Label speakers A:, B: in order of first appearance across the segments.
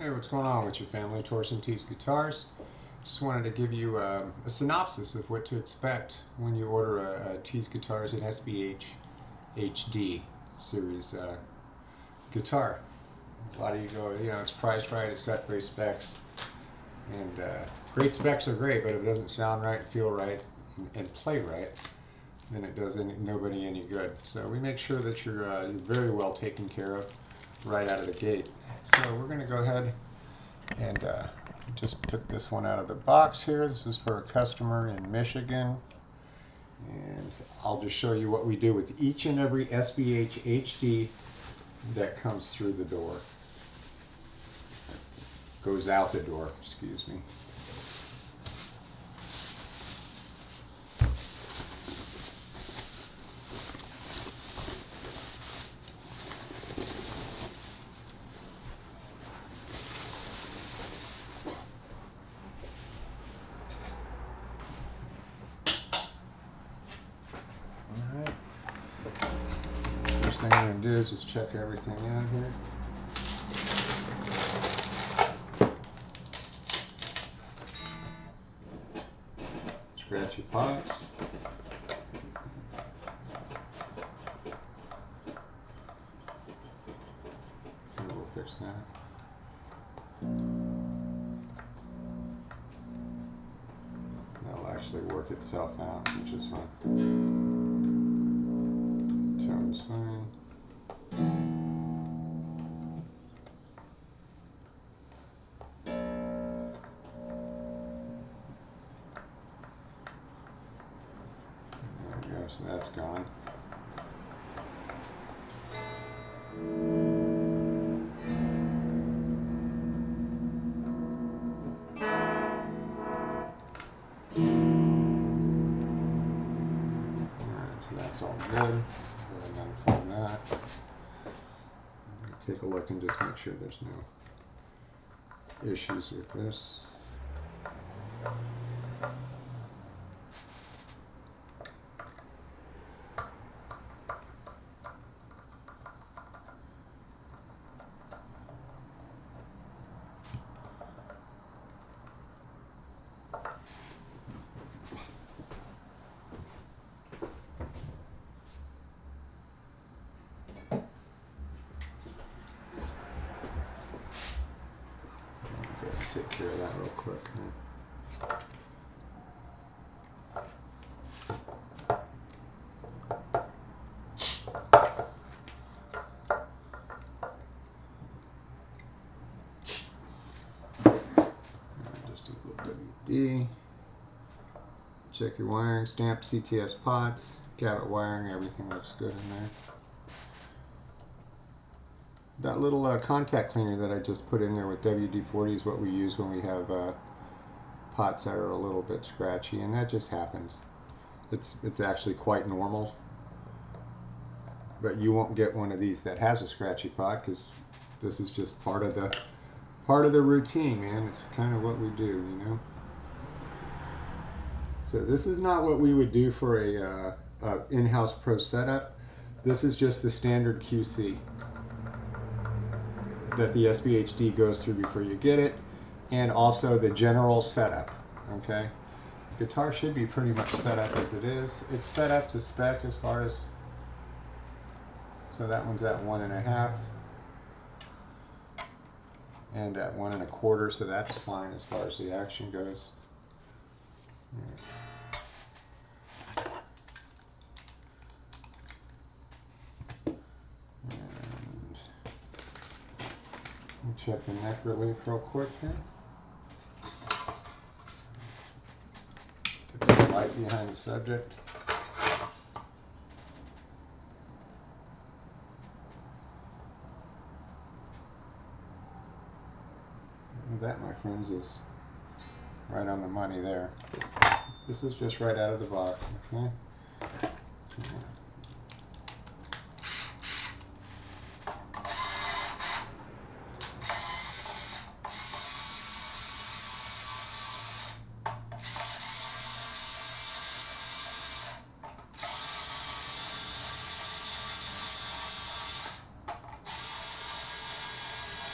A: Hey, what's going on with your family? Tease Guitars. Just wanted to give you a synopsis of what to expect when you order a Tease Guitars and SBH-HD series guitar. A lot of you go, it's priced right, it's got great specs, and great specs are great, but if it doesn't sound right, feel right, and play right, then it does nobody any good. So we make sure that you're very well taken care of right out of the gate. So we're going to go ahead and just took this one out of the box here. This is for a customer in Michigan, and I'll just show you what we do with each and every SBH HD that comes through the door, goes out the door, excuse me. Alright. First thing I'm going to do is just check everything out here. Scratchy pots. Okay, we'll fix that. That'll actually work itself out, which is fine. Tone's fine. There we go, so that's gone. So that's all good. Go ahead and unplug that. Take a look and just make sure there's no issues with this. Take care of that real quick. Just a little WD. Check your wiring, stamp CTS pots, Gavet wiring, everything looks good in there. That little contact cleaner that I just put in there with WD-40 is what we use when we have pots that are a little bit scratchy, and that just happens. It's actually quite normal, but you won't get one of these that has a scratchy pot because this is just part of the routine, man. It's kind of what we do, you know. So this is not what we would do for a in-house pro setup. This is just the standard QC that the SBH-HD goes through before you get it, and also the general setup. Okay, guitar should be pretty much set up as it is. It's set up to spec as far as, so that one's at 1.5 and at 1 1/4, so that's fine as far as the action goes. Check the neck relief real quick here. Get some light behind the subject. And that, my friends, is right on the money there. This is just right out of the box, okay?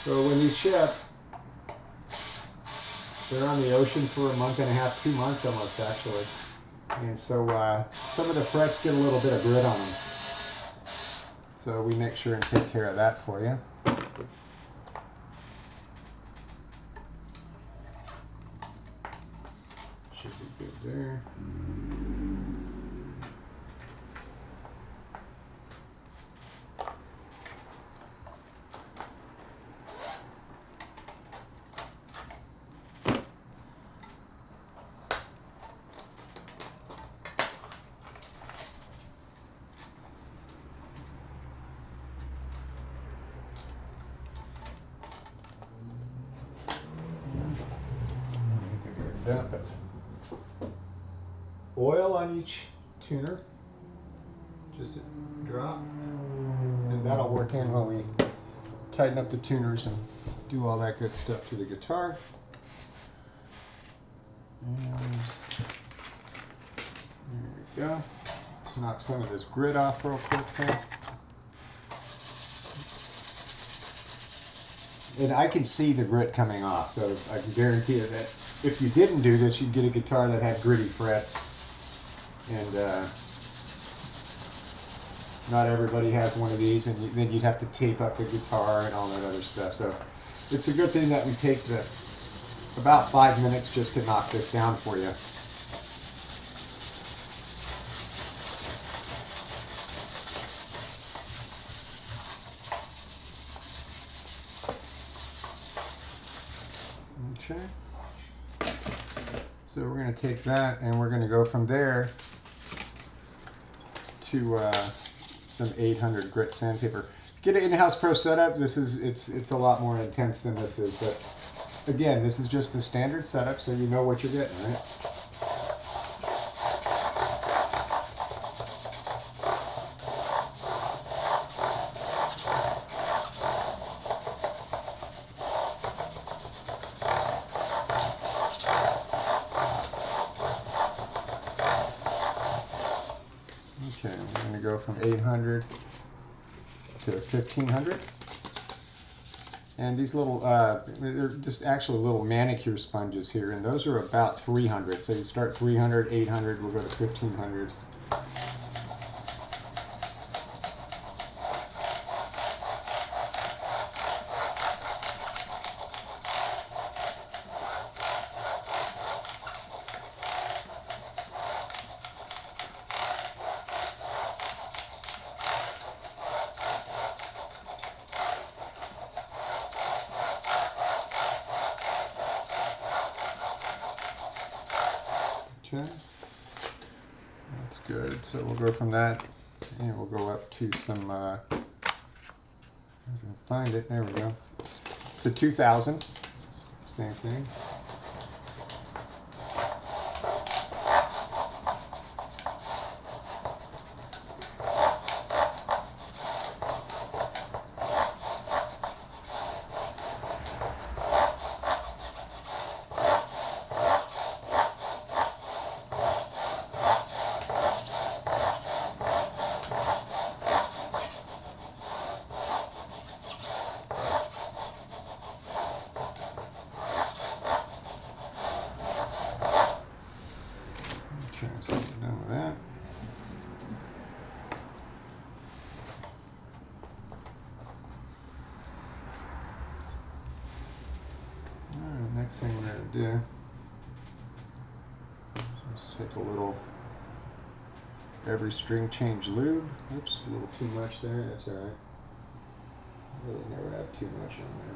A: So when these ship, They're on the ocean for a month and a half, 2 months almost actually. And so some of the frets get a little bit of grit on them. So we make sure and take care of that for you. Should be good there. Dump it. Oil on each tuner, just a drop, and that'll work in while we tighten up the tuners and do all that good stuff to the guitar. And there we go. Let's knock some of this grit off real quick there. And I can see the grit coming off, so I can guarantee you that if you didn't do this, you'd get a guitar that had gritty frets. And not everybody has one of these, and then you'd have to tape up the guitar and all that other stuff. So it's a good thing that we take about 5 minutes just to knock this down for you. Okay. So we're going to take that and we're going to go from there to some 800 grit sandpaper. Get an in-house pro setup. It's a lot more intense than this is, but again, this is just the standard setup, so you know what you're getting, right? Okay, we're going to go from 800 to 1500. And these little, they're just actually little manicure sponges here, and those are about 300. So you start 300, 800, we'll go to 1500. Okay, that's good. So we'll go from that, and we'll go up to some, I can find it, there we go, to 2000, same thing. Okay, so we're done with that. Alright, next thing we're going to do, just take a little every string change lube. Oops, a little too much there, that's alright. Really never have too much on there.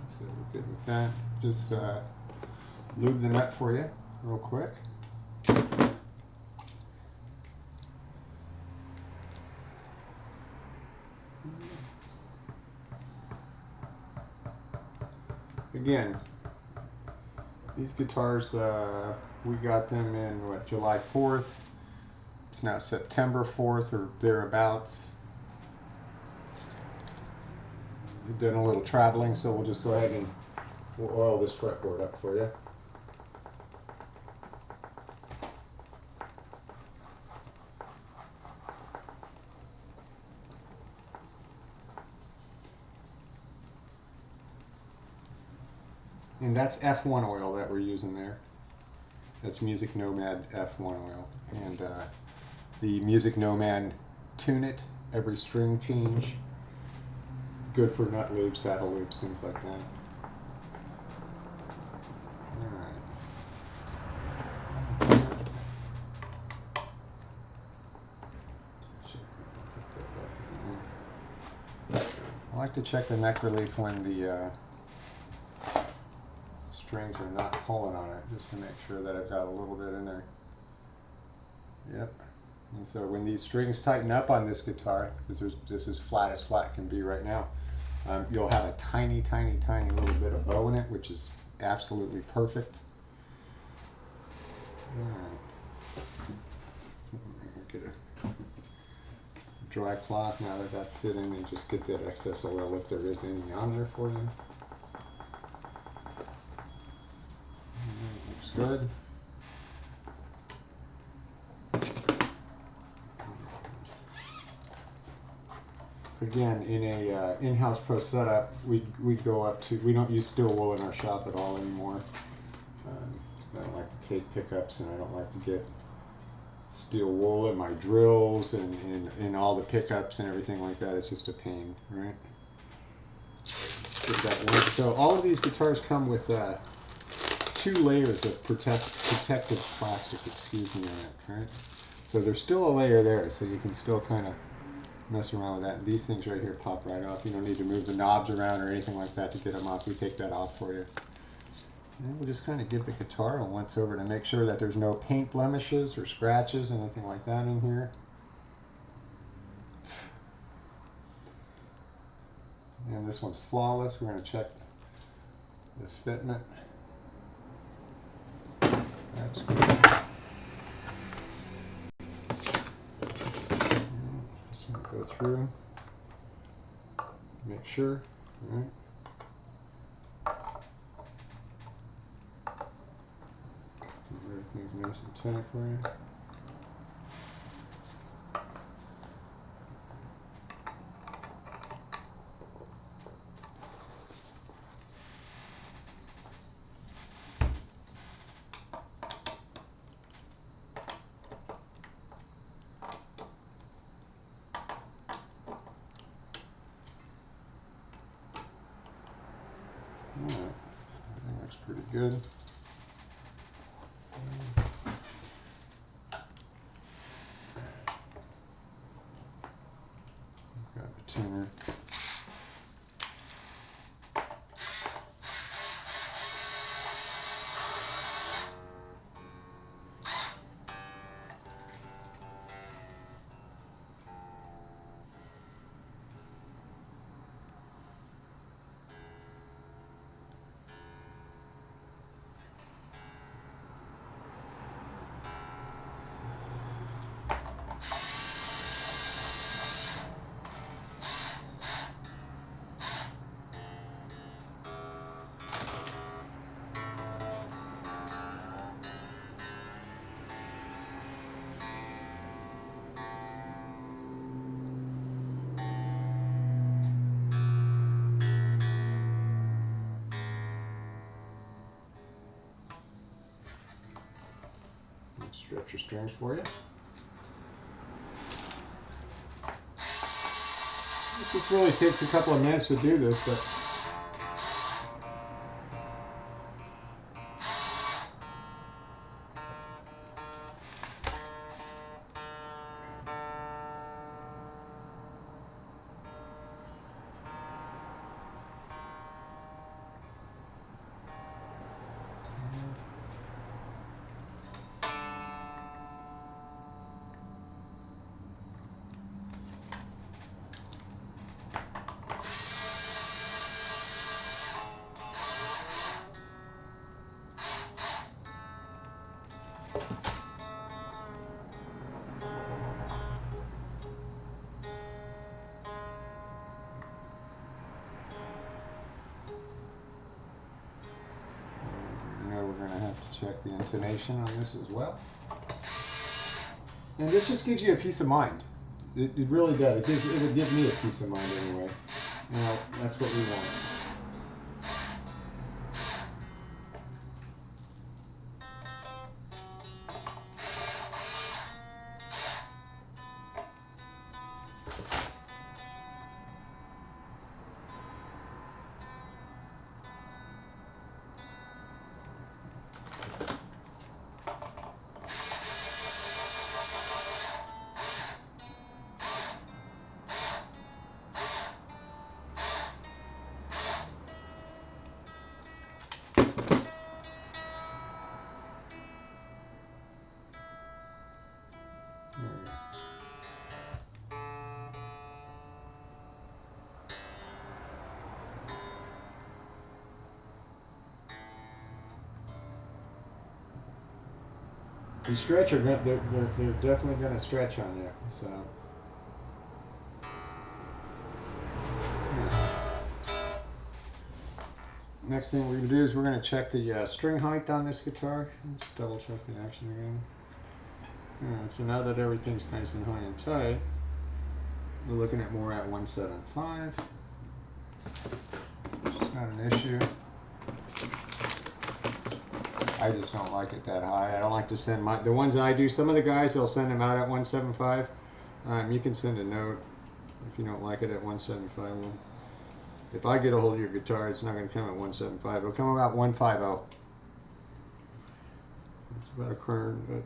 A: So we're good with that. Just lube the nut for you real quick. Again, these guitars, we got them in what, July 4th. It's now September 4th or thereabouts. We've done a little traveling, so we'll just go ahead and we'll oil this fretboard up for you. And that's F1 oil that we're using there. That's Music Nomad F1 oil. And the Music Nomad Tune It, every string change. Good for nut loops, saddle loops, things like that. I like to check the neck relief when the strings are not pulling on it, just to make sure that I've got a little bit in there. Yep. And so when these strings tighten up on this guitar, because this is flat as flat can be right now, you'll have a tiny, tiny, tiny little bit of bow in it, which is absolutely perfect. All right. Get a dry cloth now that that's sitting, and just get that excess oil if there is any on there for you. Looks good. Again, in a in-house pro setup, we go up to, we don't use steel wool in our shop at all anymore. I don't like to take pickups, and I don't like to get steel wool in my drills and in all the pickups and everything like that. It's just a pain, right? Get that one. So all of these guitars come with 2 layers of protective plastic, excuse me, on it, right? So there's still a layer there, so you can still kind of mess around with that. And these things right here pop right off. You don't need to move the knobs around or anything like that to get them off. We take that off for you. And we'll just kind of give the guitar a once over to make sure that there's no paint blemishes or scratches, anything like that in here. And this one's flawless. We're going to check the fitment. That's good. Just going to go through, make sure. All right. Everything's nice and tight for you. All right, that looks pretty good. Got the tuner. Stretch your strings for you. It just really takes a couple of minutes to do this, but we're going to have to check the intonation on this as well. And this just gives you a peace of mind. It really does. It would give me a peace of mind anyway. You know, that's what we want. The stretch are they're definitely going to stretch on you. So. Next thing we're going to do is we're going to check the string height on this guitar. Let's double check the action again. Alright, so now that everything's nice and high and tight, we're looking at more at 175. It's not an issue. I just don't like it that high. I don't like to send the ones I do. Some of the guys, they'll send them out at 175. You can send a note if you don't like it at 175. Well, if I get a hold of your guitar, it's not going to come at 175. It'll come about 150. It's about a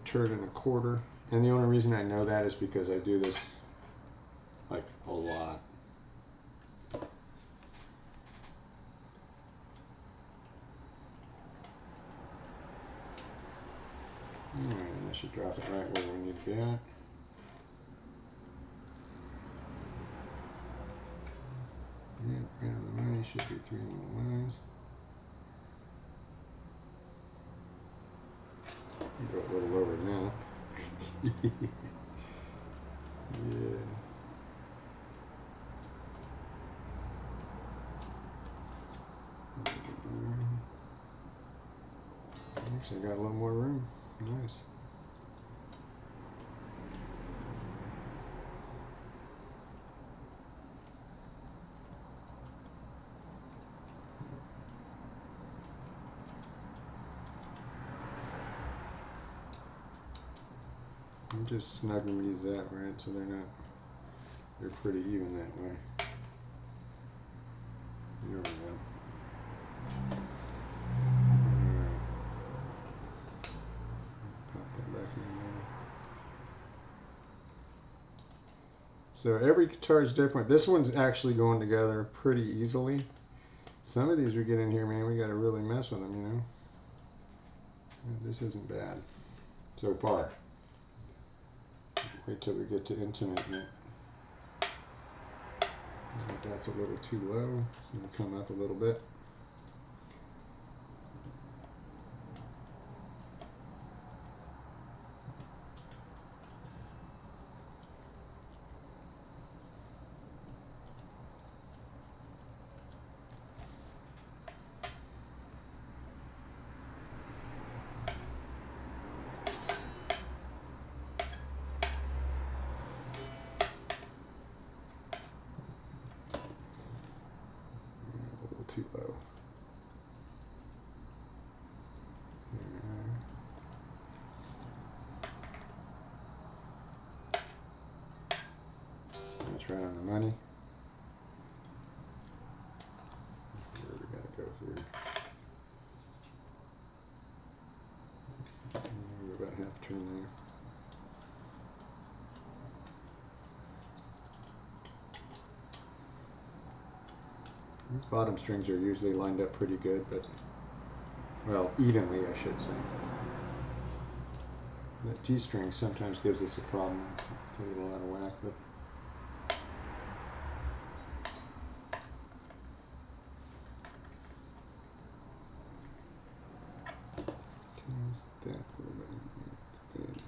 A: turd and a quarter. And the only reason I know that is because I do this like a lot. Alright, and I should drop it right where we need to be at. Yeah, right on the money, should be 3 little lines. Go a little lower now. Yeah. Actually, I got a little more room. Nice. I'm just snugging these out, right? So they're pretty even that way. There we go. Alright. Pop that back in there. So every guitar is different. This one's actually going together pretty easily. Some of these we get in here, man, we got to really mess with them, you know. And this isn't bad so far. Wait till we get to intimate. That's a little too low. It's going to come up a little bit. Too low. That's right on the money. Where we gotta go here? We're about half turn there. These bottom strings are usually lined up pretty good, but, well, evenly, I should say. That G string sometimes gives us a problem. It's a little out of whack, but. Is that a little bit good?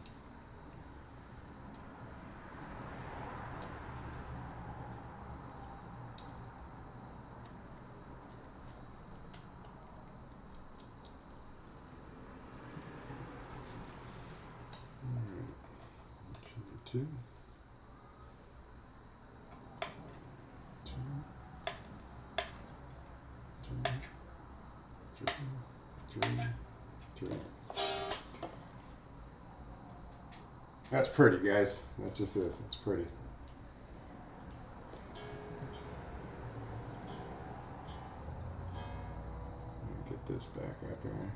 A: Two. That's pretty, guys. That just is. It's pretty. Get this back right there.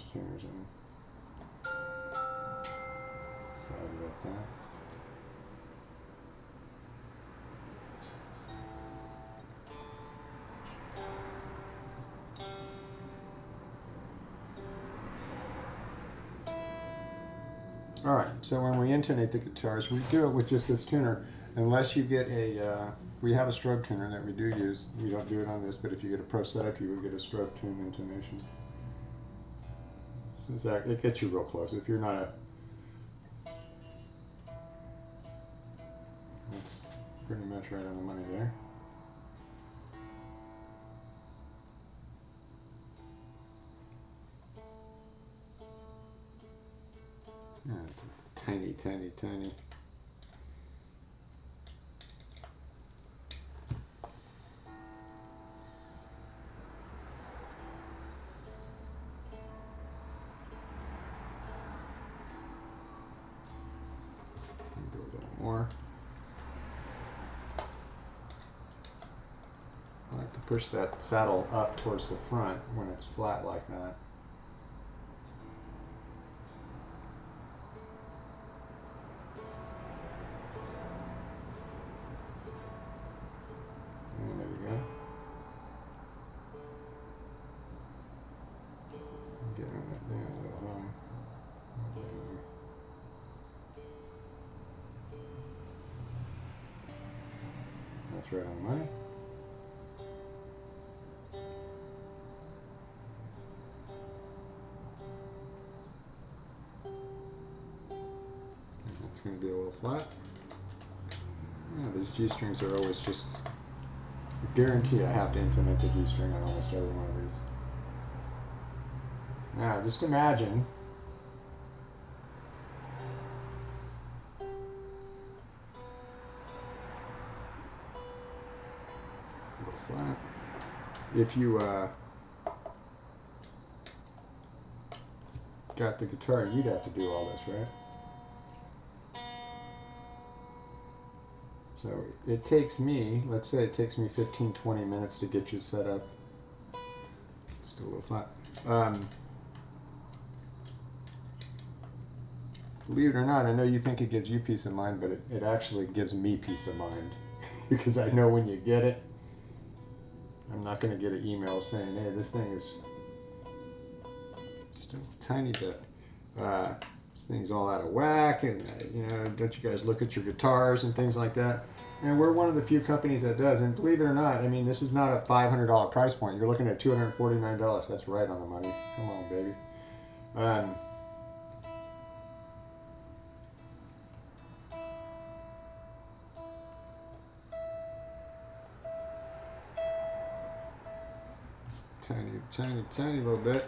A: those tuners in. Sorry about that. Alright, so when we intonate the guitars, we do it with just this tuner, unless you get a, we have a strobe tuner that we do use. We don't do it on this, but if you get a pro setup, you would get a strobe tune intonation. So that, it gets you real close. If you're not a, that's pretty much right on the money there. Yeah, it's tiny, tiny, tiny. Do a little more. I like to push that saddle up towards the front when it's flat like that. And there we go. Get on that down a little high. That's right on the money. It's going to be a little flat. Yeah, these G strings are always just, I guarantee I have to intonate the G string on almost every one of these. Now, just imagine a little flat. If you got the guitar, you'd have to do all this, right? So it takes me, let's say it takes me 15-20 minutes to get you set up. Still a little flat. Believe it or not, I know you think it gives you peace of mind, but it actually gives me peace of mind. Because I know when you get it, I'm not going to get an email saying, hey, this thing is still a tiny bit. This thing's all out of whack, and you know, don't you guys look at your guitars and things like that? And we're one of the few companies that does. And believe it or not, I mean, this is not a $500 price point. You're looking at $249. That's right on the money. Come on, baby. Tiny, tiny, tiny little bit.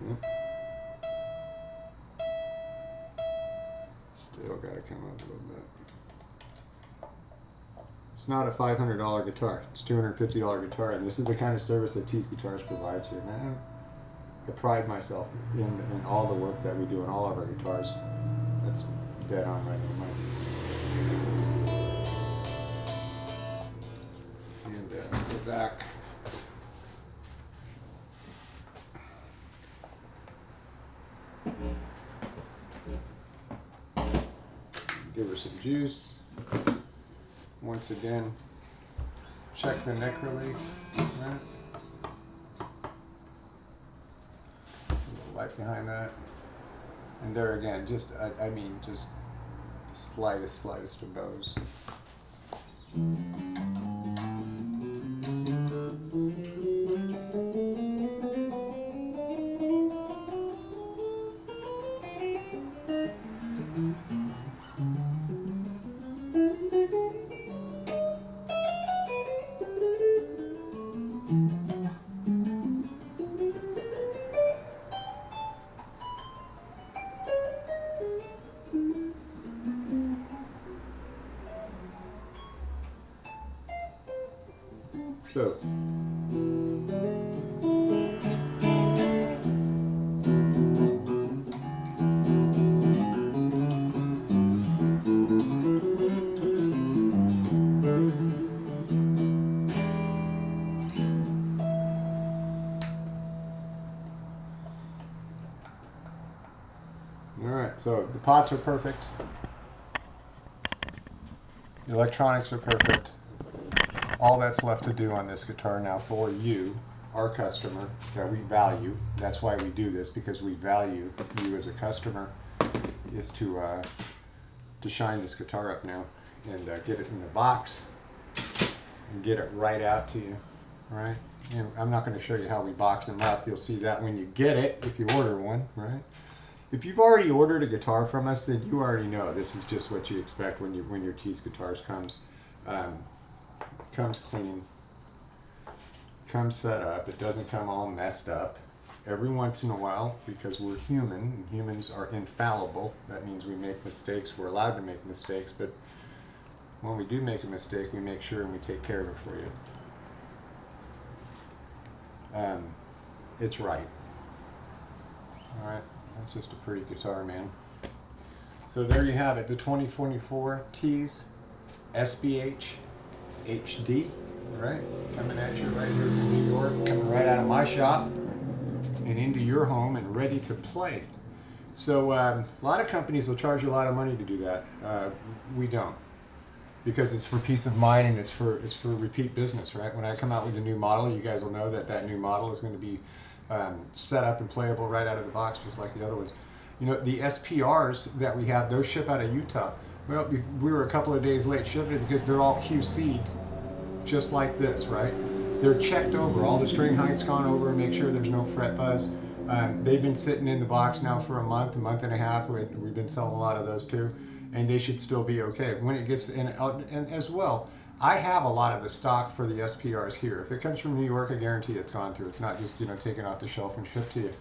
A: Yep. Still got to come up a little bit. It's not a $500 guitar. It's a $250 guitar, and this is the kind of service that Tease Guitars provides here. Man, I pride myself in all the work that we do on all of our guitars. That's dead on right on the money. And go back. Give her some juice. Once again, check the neck relief. Right? A little light behind that. And there again, just, I mean, just the slightest of bows. So, So the pots are perfect. The electronics are perfect. All that's left to do on this guitar now for you, our customer, that we value. That's why we do this, because we value you as a customer, is to shine this guitar up now and get it in the box and get it right out to you, right? And I'm not going to show you how we box them up. You'll see that when you get it, if you order one, right? If you've already ordered a guitar from us, then you already know this is just what you expect when your Tease guitars comes clean, comes set up. It doesn't come all messed up. Every once in a while, because we're human, and humans are infallible. That means we make mistakes. We're allowed to make mistakes, but when we do make a mistake, we make sure and we take care of it for you. It's right. All right, that's just a pretty guitar, man. So there you have it, the 2024 Tease SBH-HD, right? Coming at you right here from New York, coming right out of my shop and into your home and ready to play. So a lot of companies will charge you a lot of money to do that. We don't, because it's for peace of mind and it's for repeat business, right? When I come out with a new model, you guys will know that that new model is going to be set up and playable right out of the box, just like the other ones. You know, the SPRs that we have, those ship out of Utah. Well, we were a couple of days late shipping it because they're all QC'd just like this, right? They're checked over, all the string height's gone over, make sure there's no fret buzz. They've been sitting in the box now for a month and a half. We've been selling a lot of those too, and they should still be okay. When it gets in, and as well, I have a lot of the stock for the SPRs here. If it comes from New York, I guarantee it's gone through. It's not just, you know, taken off the shelf and shipped to you.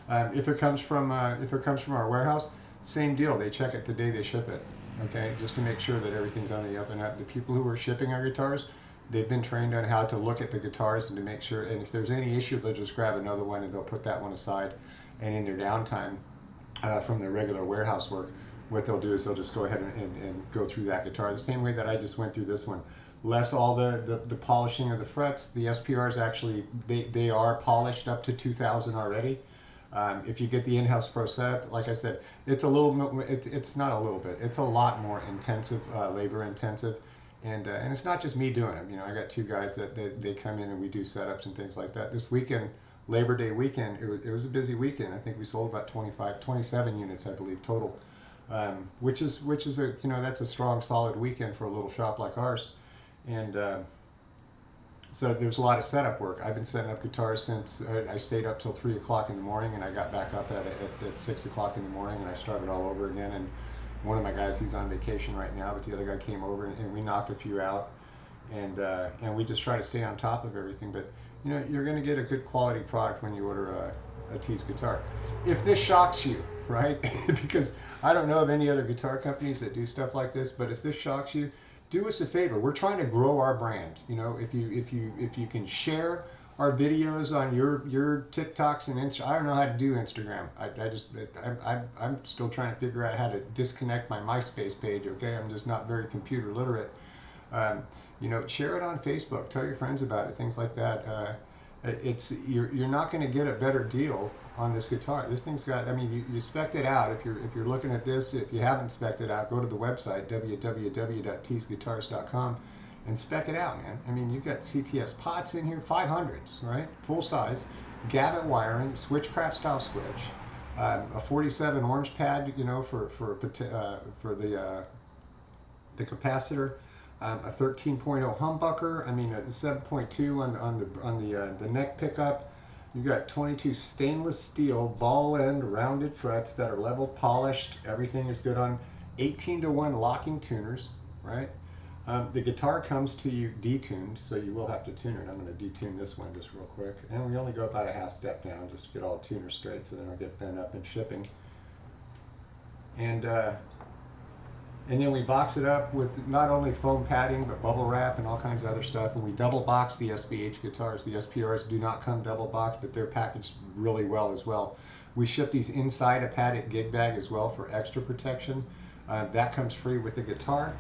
A: If it comes from our warehouse, same deal. They check it the day they ship it, okay, just to make sure that everything's on the up and up. The people who are shipping our guitars, they've been trained on how to look at the guitars and to make sure, and if there's any issue, they'll just grab another one and they'll put that one aside. And in their downtime from their regular warehouse work, what they'll do is they'll just go ahead and go through that guitar the same way that I just went through this one. Less all the polishing of the frets. The SPRs actually, they are polished up to 2000 already. If you get the in-house pro setup, like I said, it's a little, it's not a little bit, it's a lot more intensive, labor intensive. And it's not just me doing it. You know, I got two guys that they come in and we do setups and things like that. This weekend, Labor Day weekend, it was a busy weekend. I think we sold about 27 units, I believe, total, which is a, you know, that's a strong, solid weekend for a little shop like ours. And so there's a lot of setup work. I've been setting up guitars since I stayed up till 3 o'clock in the morning, and I got back up at 6 o'clock in the morning, and I started all over again. And one of my guys, he's on vacation right now, but the other guy came over and we knocked a few out, and we just try to stay on top of everything. But you know, you're going to get a good quality product when you order a Tease guitar. If this shocks you, right? Because I don't know of any other guitar companies that do stuff like this, but if this shocks you, do us a favor. We're trying to grow our brand. You know, if you can share our videos on your TikToks and Insta. I don't know how to do Instagram. I'm still trying to figure out how to disconnect my MySpace page. Okay, I'm just not very computer literate. You know, share it on Facebook. Tell your friends about it. Things like that. You're not going to get a better deal on this guitar. This thing's got, I mean, you spec'd it out. If you're looking at this, if you haven't spec'd it out, go to the website www.teaseguitars.com and spec it out, man. I mean, you've got CTS pots in here, 500s, right? Full size, Gabbett wiring, Switchcraft style switch, a 47 orange pad, you know, for the capacitor, a 13.0 humbucker. I mean, a 7.2 on the neck pickup. You got 22 stainless steel ball end rounded frets that are level polished. Everything is good on 18-to-1 locking tuners, right? The guitar comes to you detuned, so you will have to tune it. I'm going to detune this one just real quick. And we only go about a half step down just to get all the tuners straight, so then I'll get bent up in shipping. And then we box it up with not only foam padding, but bubble wrap and all kinds of other stuff. And we double box the SBH guitars. The SPRs do not come double boxed, but they're packaged really well as well. We ship these inside a padded gig bag as well for extra protection. That comes free with the guitar.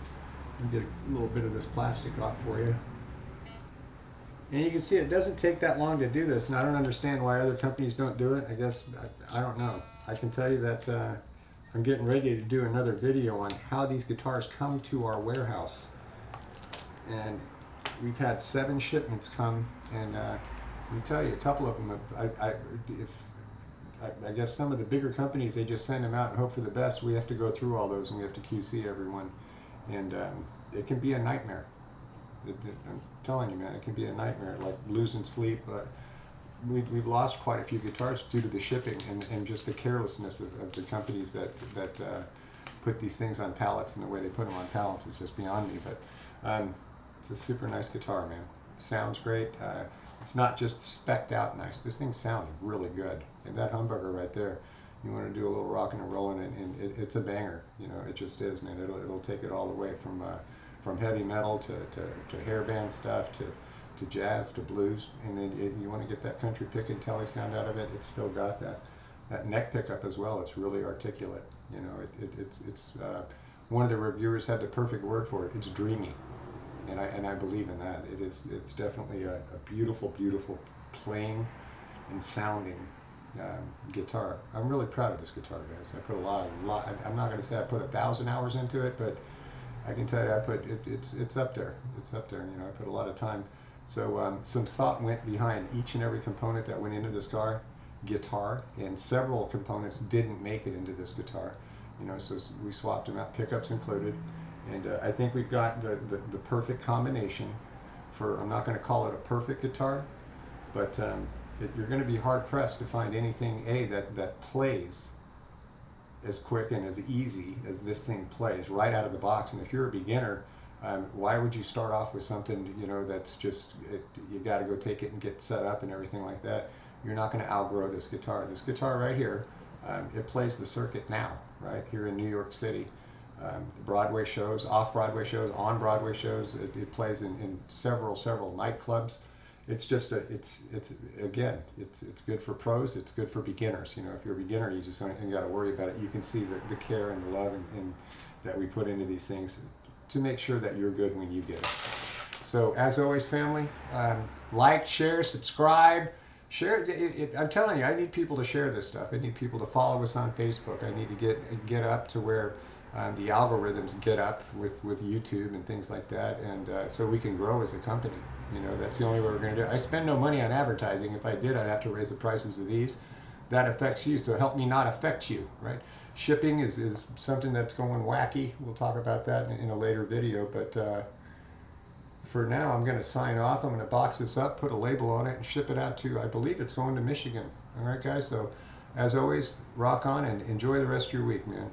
A: Let me get a little bit of this plastic off for you. And you can see it doesn't take that long to do this, and I don't understand why other companies don't do it. I guess, I don't know. I can tell you that I'm getting ready to do another video on how these guitars come to our warehouse. And we've had 7 shipments come, and let me tell you, a couple of them, I guess some of the bigger companies, they just send them out and hope for the best. We have to go through all those, and we have to QC everyone. And it can be a nightmare. I'm telling you, man, it can be a nightmare, like losing sleep. We've lost quite a few guitars due to the shipping and just the carelessness of the companies that put these things on pallets, and the way they put them on pallets is just beyond me. But it's a super nice guitar, man. It sounds great. It's not just specced out nice. This thing sounds really good. And that humbucker right there, you want to do a little rocking and rolling, and it's a banger. You know, it just is, man. It'll take it all the way from heavy metal to hairband stuff to jazz to blues, and then you want to get that country pick and telly sound out of it. It's still got that neck pickup as well. It's really articulate. You know, it's one of the reviewers had the perfect word for it. It's dreamy, and I believe in that. It's definitely a beautiful playing and sounding guitar. I'm really proud of this guitar, guys. I put a lot. I'm not going to say I put 1,000 hours into it, but I can tell you I put it's up there. It's up there. You know, I put a lot of time. So some thought went behind each and every component that went into this guitar, and several components didn't make it into this guitar. You know, so we swapped them out, pickups included, and I think we've got the perfect combination for. I'm not going to call it a perfect guitar, but you're going to be hard pressed to find anything that plays as quick and as easy as this thing plays right out of the box. And if you're a beginner, why would you start off with something, you know, that's just, you got to go take it and get set up and everything like that? You're not going to outgrow this guitar. This guitar right here, it plays the circuit now, right here in New York City. Broadway shows, off-Broadway shows, on-Broadway shows. It plays in several nightclubs. It's just it's good for pros. It's good for beginners. You know, if you're a beginner, you just don't got to worry about it. You can see the care and the love and that we put into these things to make sure that you're good when you get it. So as always, family, like, share, subscribe, share. I'm telling you, I need people to share this stuff. I need people to follow us on Facebook. I need to get up to where the algorithms get up with YouTube and things like that, and so we can grow as a company. You know, that's the only way we're going to do it. I spend no money on advertising. If I did, I'd have to raise the prices of these. That affects you, so help me not affect you, right? Shipping is something that's going wacky. We'll talk about that in a later video, but for now, I'm going to sign off. I'm going to box this up, put a label on it, and ship it out to, I believe it's going to Michigan. All right, guys? So, as always, rock on and enjoy the rest of your week, man.